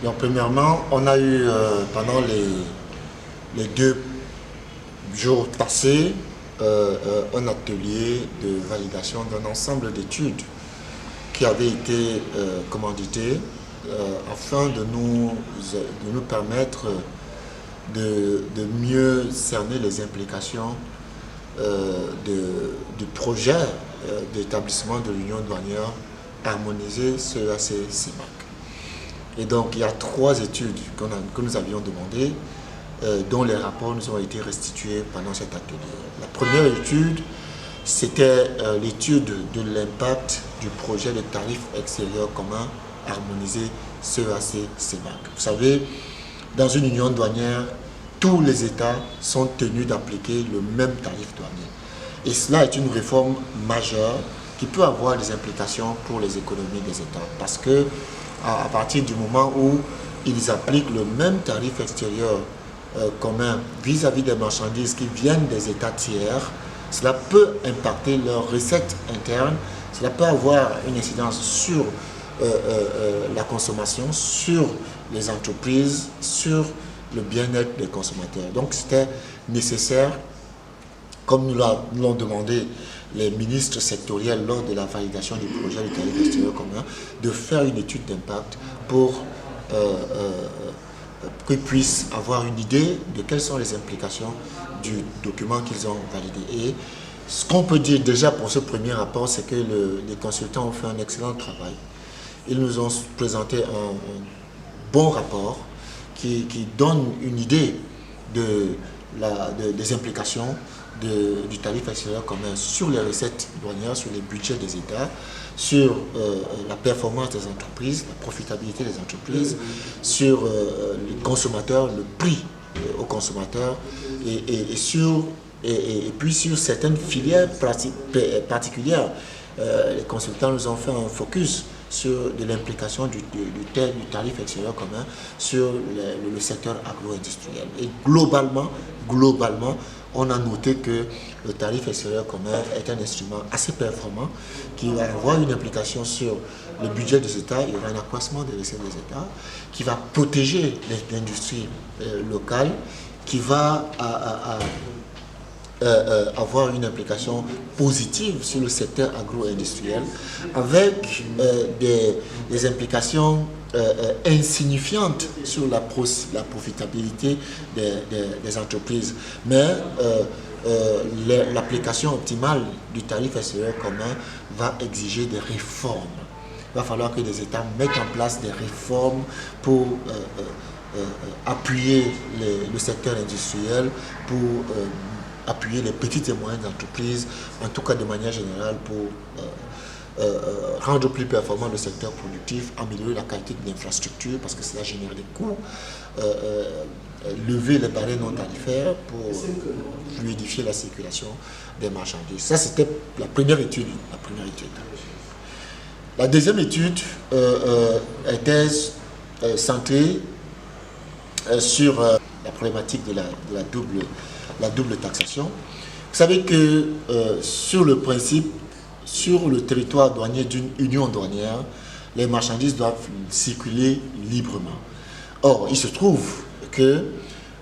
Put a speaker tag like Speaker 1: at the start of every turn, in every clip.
Speaker 1: Donc, premièrement, on a eu pendant les 2 jours passés un atelier de validation d'un ensemble d'études qui avait été commandité afin de nous permettre de mieux cerner les implications du projet d'établissement de l'Union douanière harmonisée CEAC-CEMAC. Et donc, il y a 3 études que nous avions demandées, dont les rapports nous ont été restitués pendant cet atelier. La première étude, c'était l'étude de l'impact du projet de tarif extérieur commun harmonisé CEAC-CEMAC. Vous savez, dans une union douanière, tous les États sont tenus d'appliquer le même tarif douanier. Et cela est une réforme majeure qui peut avoir des implications pour les économies des États. Parce que à partir du moment où ils appliquent le même tarif extérieur commun vis-à-vis des marchandises qui viennent des États tiers, cela peut impacter leurs recettes internes, cela peut avoir une incidence sur la consommation, sur les entreprises, sur le bien-être des consommateurs. Donc c'était nécessaire, comme nous l'ont demandé les ministres sectoriels lors de la validation du projet de tarif extérieur commun, de faire une étude d'impact pour qu'ils puissent avoir une idée de quelles sont les implications du document qu'ils ont validé. Et ce qu'on peut dire déjà pour ce premier rapport, c'est que les consultants ont fait un excellent travail. Ils nous ont présenté un bon rapport qui donne une idée des implications du tarif extérieur commun sur les recettes douanières, sur les budgets des États, sur la performance des entreprises, la profitabilité des entreprises, sur les consommateurs, le prix aux consommateurs, et puis sur certaines filières particulières. Les consultants nous ont fait un focus sur de l'implication du tarif extérieur commun sur le secteur agro-industriel. Et globalement, on a noté que le tarif extérieur commun est un instrument assez performant qui va avoir une implication sur le budget des États. Il y aura un accroissement des recettes des États qui va protéger l'industrie locale, qui va avoir une implication positive sur le secteur agro-industriel avec des implications insignifiantes sur la profitabilité des entreprises. Mais l'application optimale du tarif extérieur commun va exiger des réformes. Il va falloir que les États mettent en place des réformes pour appuyer le secteur industriel, pour appuyer les petites et moyennes entreprises, en tout cas de manière générale pour rendre plus performant le secteur productif, améliorer la qualité de l'infrastructure parce que cela génère des coûts, lever les barrières non tarifaires pour fluidifier la circulation des marchandises. Ça, c'était la première étude. La deuxième étude était centrée sur la problématique de la double taxation. Vous savez que sur le principe, sur le territoire douanier d'une union douanière, les marchandises doivent circuler librement. Or, il se trouve que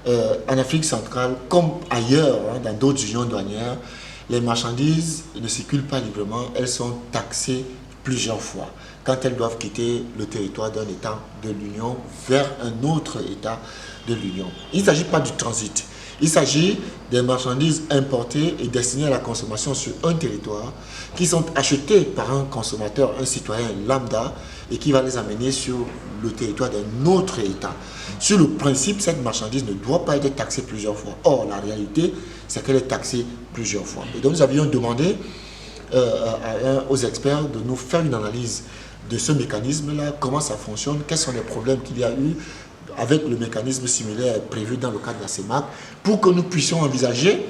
Speaker 1: en Afrique centrale, comme ailleurs, dans d'autres unions douanières, les marchandises ne circulent pas librement, elles sont taxées plusieurs fois quand elles doivent quitter le territoire d'un État de l'Union vers un autre État de l'Union. Il ne s'agit pas du transit. Il s'agit des marchandises importées et destinées à la consommation sur un territoire qui sont achetées par un consommateur, un citoyen lambda, et qui va les amener sur le territoire d'un autre État. Sur le principe, cette marchandise ne doit pas être taxée plusieurs fois. Or, la réalité, c'est qu'elle est taxée plusieurs fois. Et donc, nous avions demandé aux experts de nous faire une analyse de ce mécanisme-là, comment ça fonctionne, quels sont les problèmes qu'il y a eu avec le mécanisme similaire prévu dans le cadre de la CEMAC, pour que nous puissions envisager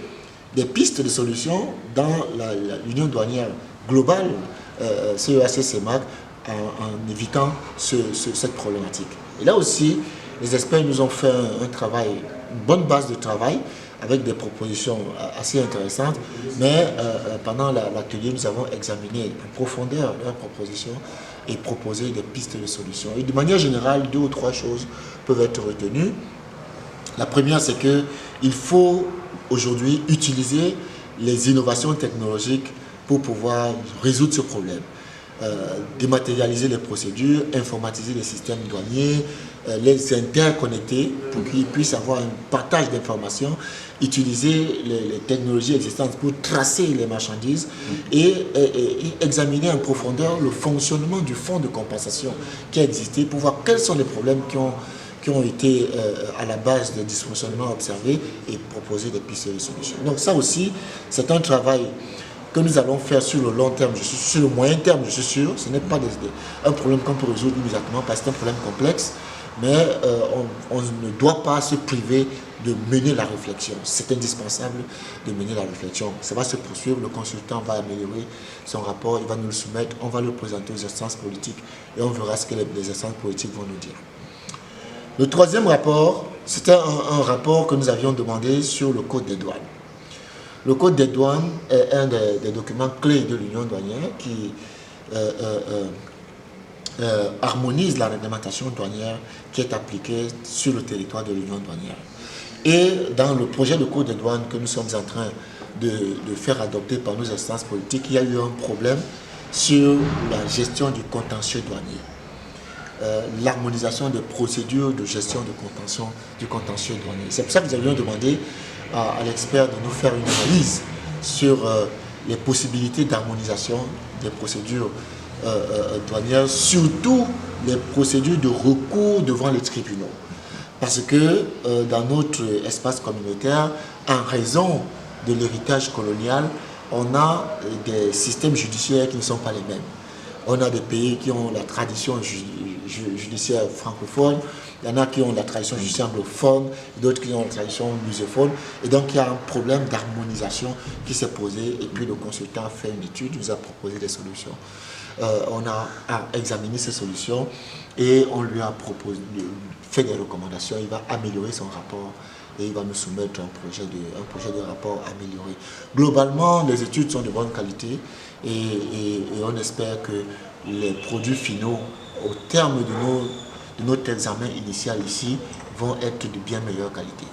Speaker 1: des pistes de solutions dans l'union douanière globale CEAC-CEMAC en évitant cette problématique. Et là aussi, les experts nous ont fait un travail, une bonne base de travail avec des propositions assez intéressantes, mais pendant l'atelier, nous avons examiné en profondeur leurs propositions et proposer des pistes de solutions. Et de manière générale, 2 ou 3 choses peuvent être retenues. La première, c'est qu'il faut aujourd'hui utiliser les innovations technologiques pour pouvoir résoudre ce problème. Dématérialiser les procédures, informatiser les systèmes douaniers, les interconnecter pour qu'ils puissent avoir un partage d'informations, utiliser les technologies existantes pour tracer les marchandises et examiner en profondeur le fonctionnement du fonds de compensation qui a existé pour voir quels sont les problèmes qui ont été à la base des dysfonctionnements observés et proposer des pistes de solutions. Donc ça aussi, c'est un travail que nous allons faire sur le long terme, sur le moyen terme, je suis sûr. Ce n'est pas un problème qu'on peut résoudre immédiatement parce que c'est un problème complexe, mais on ne doit pas se priver de mener la réflexion. C'est indispensable de mener la réflexion. Ça va se poursuivre, le consultant va améliorer son rapport, il va nous le soumettre, on va le présenter aux instances politiques et on verra ce que les instances politiques vont nous dire. Le troisième rapport, c'était un rapport que nous avions demandé sur le code des douanes. Le code des douanes est un des documents clés de l'Union douanière qui harmonise la réglementation douanière qui est appliquée sur le territoire de l'Union douanière. Et dans le projet de code des douanes que nous sommes en train de faire adopter par nos instances politiques, il y a eu un problème sur la gestion du contentieux douanier. L'harmonisation des procédures de gestion du contentieux douanier. C'est pour ça que nous avions demandé à l'expert de nous faire une analyse sur les possibilités d'harmonisation des procédures douanières, surtout les procédures de recours devant les tribunaux. Parce que dans notre espace communautaire, en raison de l'héritage colonial, on a des systèmes judiciaires qui ne sont pas les mêmes. On a des pays qui ont la tradition judiciaire francophone, il y en a qui ont la tradition judiciaire anglophone, d'autres qui ont la tradition lusophone. Et donc il y a un problème d'harmonisation qui s'est posé et puis le consultant a fait une étude, nous a proposé des solutions. On a examiné ces solutions et on lui a fait des recommandations. Il va améliorer son rapport et il va nous soumettre un projet de rapport amélioré. Globalement, les études sont de bonne qualité et on espère que les produits finaux, au terme de notre examen initial ici, vont être de bien meilleure qualité.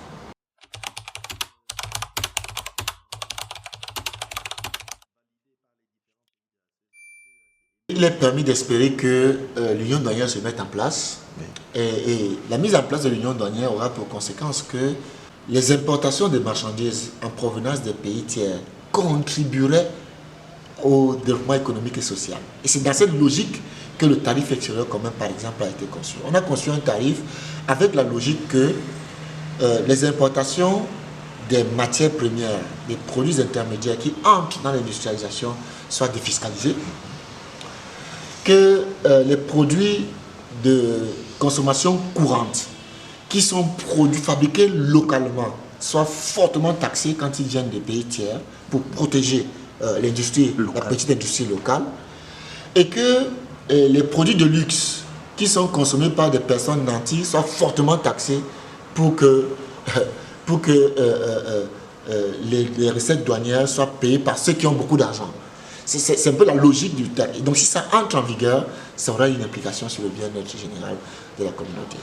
Speaker 1: Il est permis d'espérer que l'union douanière se mette en place et la mise en place de l'union douanière aura pour conséquence que les importations de marchandises en provenance des pays tiers contribueraient au développement économique et social. Et c'est dans cette logique que le tarif extérieur commun, par exemple, a été conçu. On a conçu un tarif avec la logique que les importations des matières premières, des produits intermédiaires qui entrent dans l'industrialisation soient défiscalisés, que les produits de consommation courante qui sont fabriqués localement soient fortement taxés quand ils viennent des pays tiers pour protéger l'industrie, la petite industrie locale, et que les produits de luxe qui sont consommés par des personnes nantis soient fortement taxés pour que les recettes douanières soient payées par ceux qui ont beaucoup d'argent. C'est un peu la logique du texte. Donc si ça entre en vigueur, ça aura une implication sur le bien-être général de la communauté.